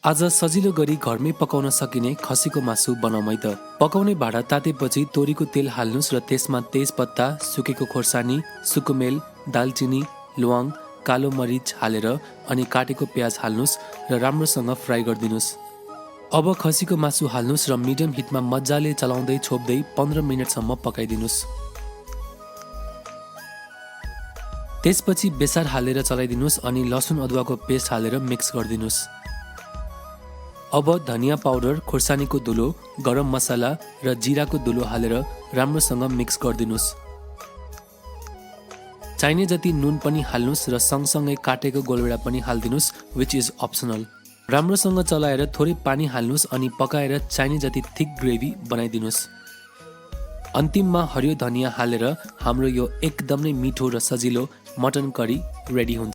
आज सजिलो गरी घरमै पकाउन सकिने खसीको मासु बनाउँ त। पकाउने भाँडा तातेपछि तोरीको तेल हाल्नुस् र त्यसमा तेजपत्ता, सुकेको खोर्सानी, सुकुमेल, दालचिनी, ल्वाङ, कालो मरिच हालेर अनि काटेको प्याज हाल्नुस् र राम्रोसँग फ्राई गरिदिनुस्। अब खसीको मासु हाल्नुस् र मिडियम हिटमा मजाले चलाउँदै छोप्दै 15 मिनटसम्म पकाइदिनुस्। त्यसपछि बेसार हालेर चलाइदिनुस् अनि लसुन अदुवाको पेस्ट हालेर मिक्स गरिदिनुस्। अब धनिया पाउडर, खोर्सानीको धुलो, गरम मसला र जिराको धुलो हालेर राम्रोसँग मिक्स गरिदिनुस्। चाहिने जति नुन पनि हाल्नुस् र सँगसँगै काटेको गोलभेडा पनि हालिदिनुस्, विच इज अप्सनल। राम्रोसँग चलाएर थोरै पानी हाल्नुस् अनि पकाएर चाहिने जति थिक ग्रेभी बनाइदिनुस्। अन्तिममा हरियो धनिया हालेर हाम्रो यो एकदमै मिठो र सजिलो मटन करी रेडी हुन्छ।